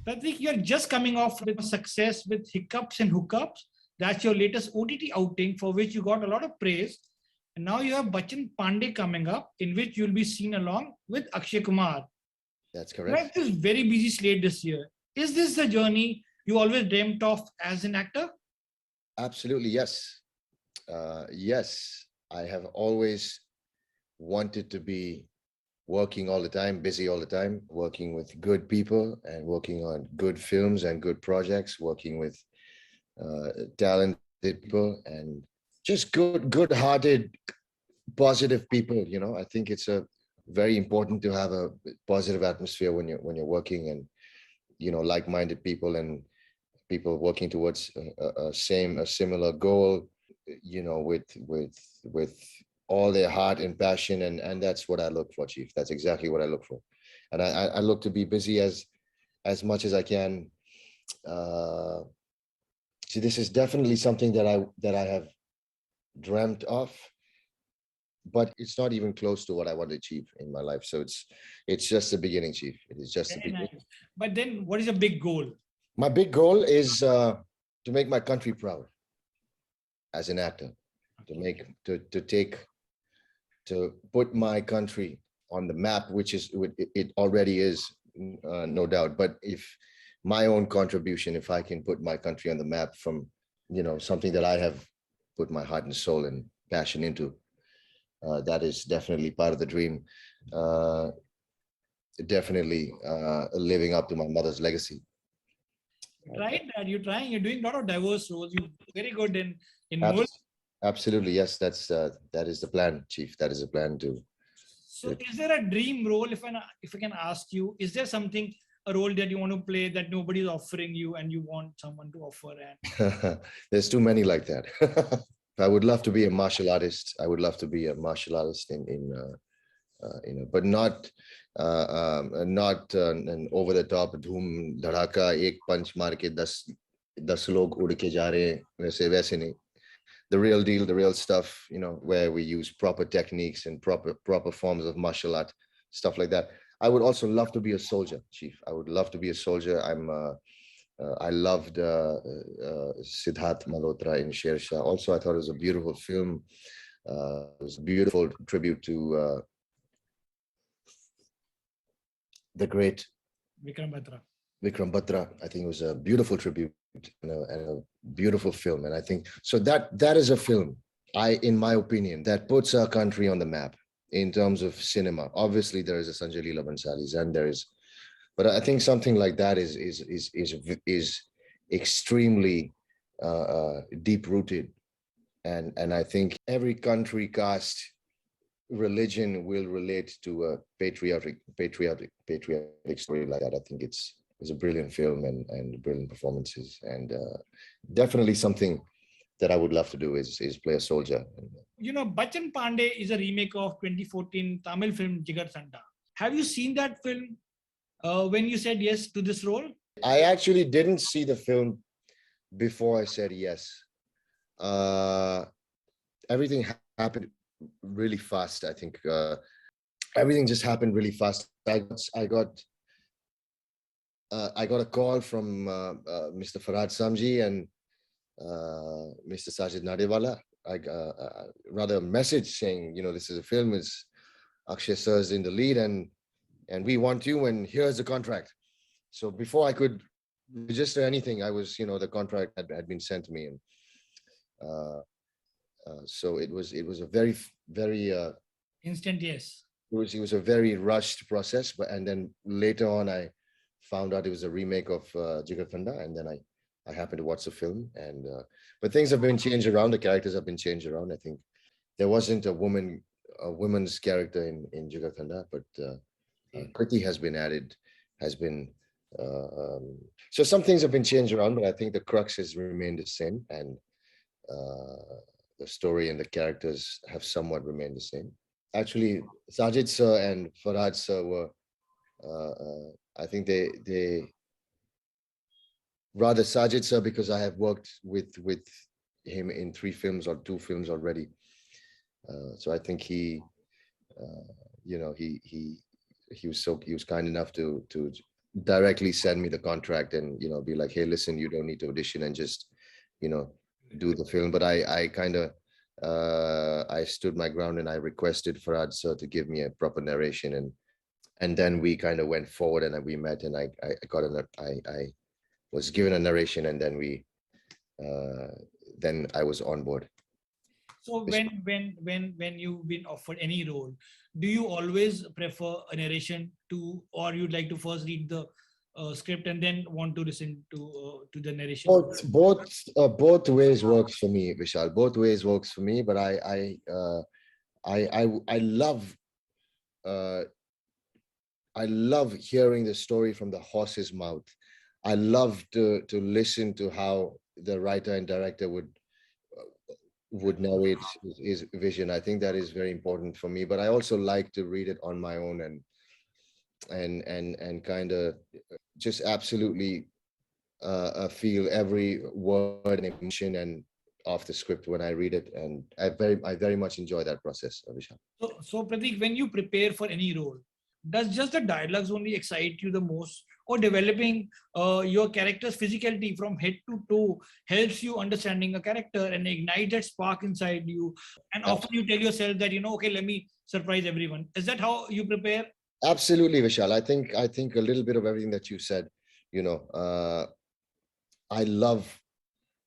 Prateek, you're just coming off with success with Hiccups and Hookups. That's your latest OTT outing for which you got a lot of praise. And now you have Bachchan Panday coming up, in which you'll be seen along with Akshay Kumar. That's You have correct. this very busy slate this year. Is this the journey you always dreamt of as an actor? Absolutely, yes. Yes, I have always wanted to be working all the time, busy all the time, working with good people and working on good films and good projects, working with talented people and just good-hearted, positive people. I think it's a very important to have a positive atmosphere when you're working, and like-minded people and people working towards a similar goal, with all their heart and passion, and that's what I look for, Chief. That's exactly what I look for, and I look to be busy as much as I can. uh See, this is definitely something that I have dreamt of, but it's not even close to what I want to achieve in my life. So it's just the beginning, Chief. It is just the Very beginning. nice. But then what is your big goal? My big goal is to make my country proud as an actor, to make to take to put my country on the map, which is it already is, no doubt. But if my own contribution, if I can put my country on the map from something that I have put my heart and soul and passion into, that is definitely part of the dream. Uh, Definitely living up to my mother's legacy. Right, that you're trying, you're doing a lot of diverse roles. You're very good in more. Abs- Absolutely, yes. That is the plan, Chief. That is the plan to. So is there a dream role, if I can ask you, is there something, a role that you want to play that nobody's offering you and you want someone to offer? And There's too many like that. I would love to be a martial artist. I would love to be a martial artist but not an over the top dhoom dhadaka ek punch maar ke 10 log ud ke ja rahe hain, वैसे नहीं. The real deal, the real stuff, where we use proper techniques and proper forms of martial art, stuff like that. I would also love to be a soldier, Chief. I would love to be a soldier. I loved Siddharth Malhotra in Sher Shah. Also, I thought it was a beautiful film. It was a beautiful tribute to the great Vikram Batra. Vikram Batra. I think it was a beautiful tribute and a beautiful film. And I think so that is a film, in my opinion, that puts our country on the map in terms of cinema. Obviously, there is a Sanjay Leela Bhansali's, and there is, but I think something like that is extremely deep rooted, and I think every country, caste, religion will relate to a patriotic story like that. I think it's a brilliant film and brilliant performances, and definitely something that I would love to do is play a soldier. Bachchan Panday is a remake of 2014 Tamil film Jigar Sanda. Have you seen that film when you said yes to this role? I actually didn't see the film before I said yes. Everything happened really fast. I think everything just happened really fast. I got a call from Mr. Farhad Samji and Mr. Sajid Nadewala. Rather a message saying, this is a film, is Akshay sir is in the lead, and we want you, and here's the contract. So before I could register anything, I was, the contract had been sent to me, and so it was a very instant yes. It was a very rushed process, and then later on I found out it was a remake of Jigar Thanda, and then I happened to watch the film, and but things have been changed around. The characters have been changed around. I think there wasn't a woman's character in Jigar Thanda, but Kriti has been added, so some things have been changed around, but I think the crux has remained the same, and the story and the characters have somewhat remained the same. Actually, Sajid sir and Farhad sir were, I think they rather Sajid sir, because I have worked with him in 3 films or 2 films already. So I think he was kind enough to directly send me the contract and, be like, hey, listen, you don't need to audition and just, do the film. But I kind of, I stood my ground and I requested Farhad sir to give me a proper narration, and then we kind of went forward and we met, and I was given a narration, and then I was on board. So when you've been offered any role, do you always prefer a narration to, or you'd like to first read the script and then want to listen to the narration? Both ways works for me, Vishal. Both ways works for me. But I love uh, I love hearing the story from the horse's mouth. I love to listen to how the writer and director would narrate his vision. I think that is very important for me. But I also like to read it on my own and kind of just absolutely feel every word and emotion and of the script when I read it, and I very much enjoy that process, Vishal. So Prateek, when you prepare for any role, does just the dialogues only excite you the most, or developing your character's physicality from head to toe helps you understanding a character and ignite that spark inside you? And often you tell yourself that, okay, let me surprise everyone. Is that how you prepare? Absolutely, Vishal. I think a little bit of everything that you said. I love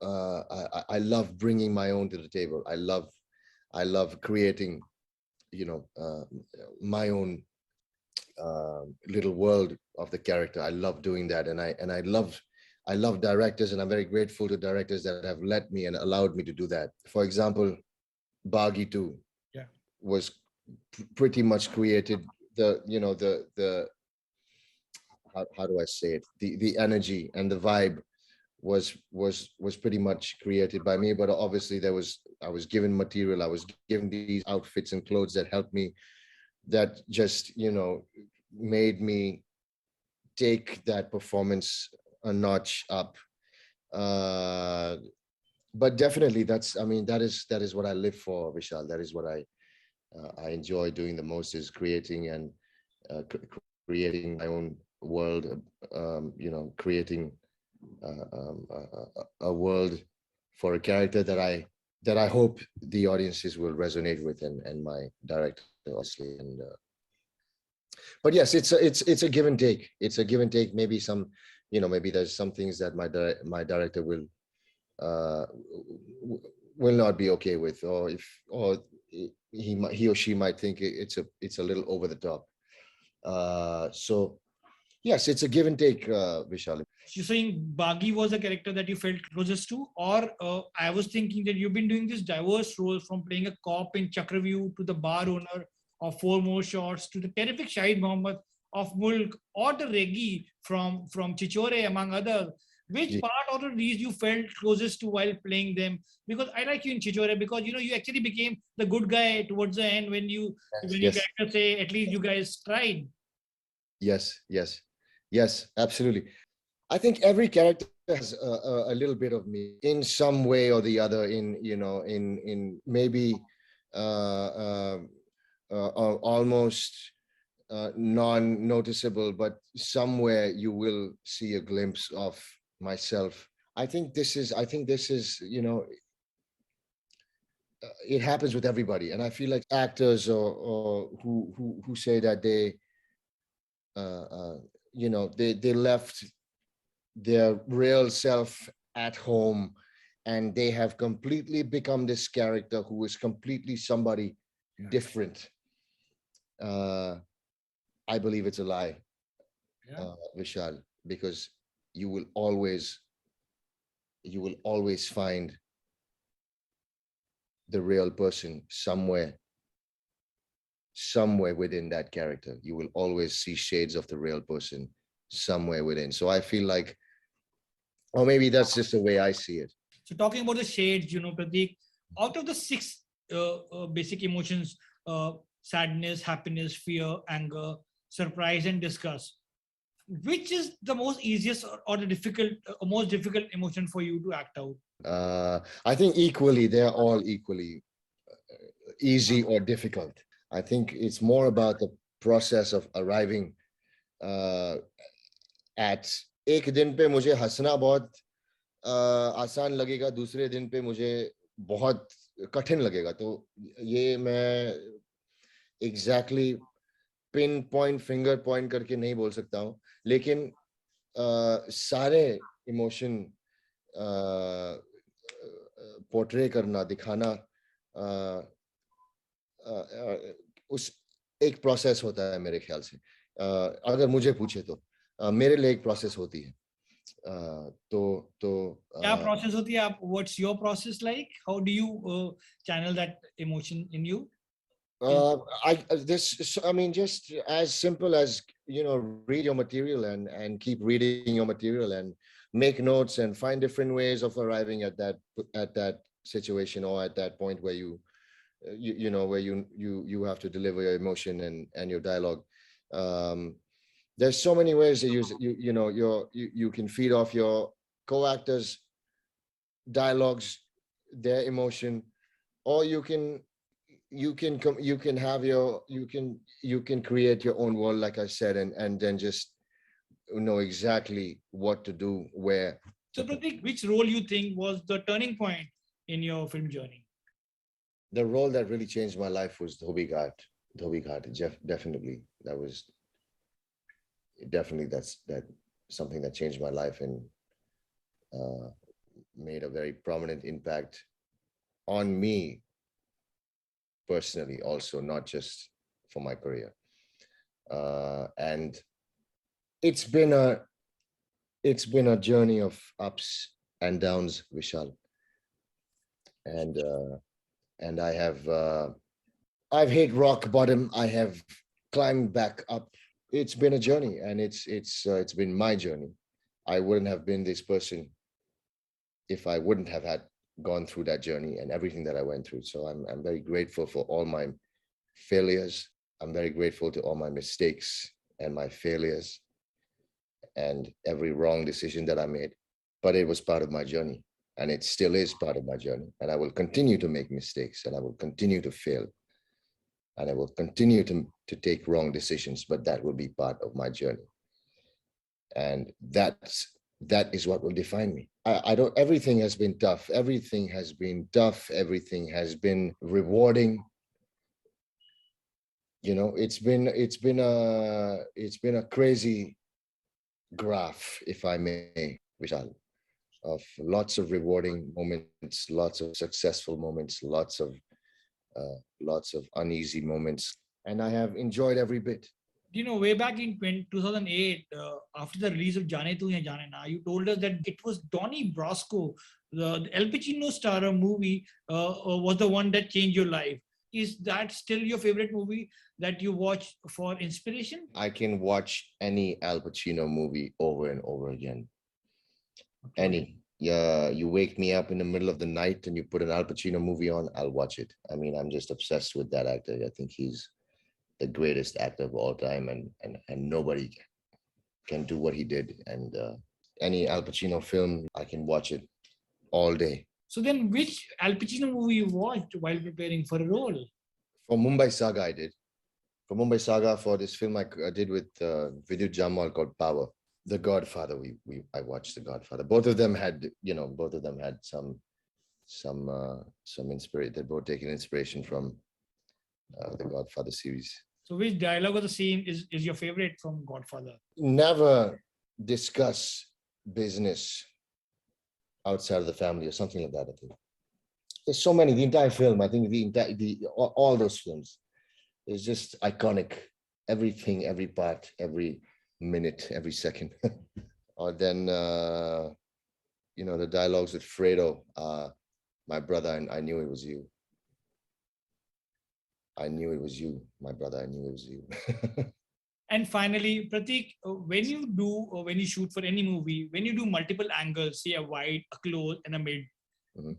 I love bringing my own to the table. I love creating, my own little world of the character. I love doing that, and I love directors, and I'm very grateful to directors that have let me and allowed me to do that. For example, Bagi 2 was pretty much created. The how do I say it? The energy and the vibe was pretty much created by me. But obviously I was given material, I was given these outfits and clothes that helped me, that just made me take that performance a notch up. But definitely that is what I live for, Vishal. That is what I enjoy doing the most, is creating and creating my own world, creating a world for a character that I hope the audiences will resonate with, and my director, obviously. And but yes, it's a give and take. It's a give and take. Maybe maybe there's some things that my director will not be okay with, or he or she might think it's a little over the top. So yes, it's a give and take, Vishal. You're saying Bagi was a character that you felt closest to, or I was thinking that you've been doing this diverse roles, from playing a cop in Chakravyuh to the bar owner of Four More Shots to the terrific Shahid Mohammed of Mulk, or the Reggie from Chichore, among others. Which part out of these you felt closest to while playing them? Because I like you in Chichore, because you actually became the good guy towards the end when your character say, at least you guys tried. Yes, absolutely. I think every character has a little bit of me in some way or the other, in maybe almost non-noticeable, but somewhere you will see a glimpse of myself. I think this is it happens with everybody, and I feel like actors or who say that they they left their real self at home and they have completely become this character who is completely somebody different. I believe it's a lie, Vishal, because you will always find the real person somewhere within that character. You will always see shades of the real person somewhere within. So I feel like, or maybe that's just the way I see it. So talking about the shades, Prateek, out of the 6 basic emotions, sadness, happiness, fear, anger, surprise, and disgust, which is the most easiest or the most difficult emotion for you to act out? I think equally, they're all equally easy or difficult. I think it's more about the process of arriving at एक दिन पे मुझे हंसना बहुत आसान लगेगा, दूसरे दिन पे मुझे बहुत कठिन लगेगा. तो ये मैं exactly pin point finger point करके नहीं बोल सकता हूँ, लेकिन सारे इमोशन पोर्ट्रे करना, दिखाना उस एक प्रोसेस होता है मेरे ख्याल से. अगर मुझे पूछे तो मेरे लिए एक प्रोसेस होती है. तो क्या प्रोसेस होती है आप? What's your process like? How do you channel that emotion in you? I mean, just as simple as, read your material and keep reading your material and make notes and find different ways of arriving at that situation or at that point where where you have to deliver your emotion and your dialogue. There's so many ways to use it. You can feed off your co-actors' dialogues, their emotion, or you can have you can create your own world, like I said, and then just know exactly what to do where. So Prateek, which role you think was the turning point in your film journey? The role that really changed my life was Dhobi Ghat. Definitely. That's something that changed my life and made a very prominent impact on me personally, also, not just for my career. And it's been a journey of ups and downs, Vishal. And I've hit rock bottom. I have climbed back up. It's been a journey, and it's been my journey. I wouldn't have been this person if I wouldn't have gone through that journey and everything that I went through. So I'm very grateful for all my failures. I'm very grateful to all my mistakes and my failures and every wrong decision that I made. But it was part of my journey, and it still is part of my journey. And I will continue to make mistakes, and I will continue to fail, and I will continue to take wrong decisions, but that will be part of my journey. And that is what will define me. I don't, everything has been tough. Everything has been tough. Everything has been rewarding. It's been a crazy graph, if I may, Vishal, of lots of rewarding moments, lots of successful moments, lots of uneasy moments, and I have enjoyed every bit. Way back in 2008, after the release of Jaane Tu Hai Jaane Na, you told us that it was Donnie Brasco, the Al Pacino starrer movie, was the one that changed your life. Is that still your favorite movie that you watch for inspiration? I can watch any Al Pacino movie over and over again. Okay. Any. Yeah, you wake me up in the middle of the night and you put an Al Pacino movie on, I'll watch it. I mean, I'm just obsessed with that actor. I think he's the greatest actor of all time, and nobody can do what he did. And any Al Pacino film, I can watch it all day. So then, which Al Pacino movie you watched while preparing for a role? For Mumbai Saga, I did. For Mumbai Saga, for this film I did with Vidyut Jamal called Power. The Godfather, I watched The Godfather. Both of them had some inspiration. They're both taking inspiration from the Godfather series. So which dialogue or the scene is your favorite from Godfather? Never discuss business outside of the family or something like that, I think. There's so many, the entire film, I think all those films is just iconic. Everything, every part, every minute, every second. Or then, the dialogues with Fredo, my brother, and I knew it was you. I knew it was you, my brother. I knew it was you. And finally, Prateek, when you shoot for any movie, when you do multiple angles, say a wide, a close, and a mid,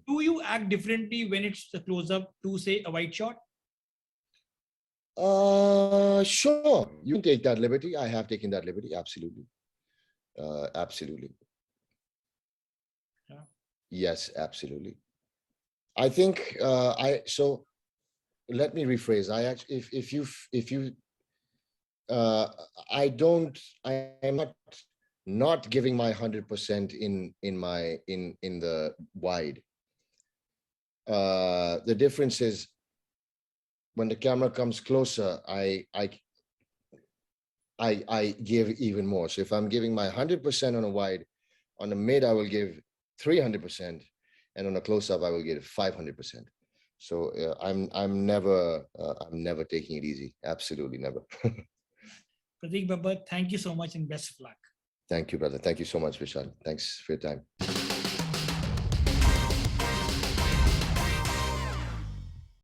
do you act differently when it's a close up to, say, a wide shot? Sure. You can take that liberty. I have taken that liberty. Absolutely. Absolutely. Yeah. Yes, absolutely. I think so let me rephrase. I actually, I am not not giving my 100% in the wide. The difference is when the camera comes closer, I give even more. So if I'm giving my 100% on a wide, on the mid, I will give 300%, and on a close-up, I will give 500%. So I'm never taking it easy. Absolutely never. Prateik Babbar, thank you so much and best of luck. Thank you, brother. Thank you so much, Vishal. Thanks for your time.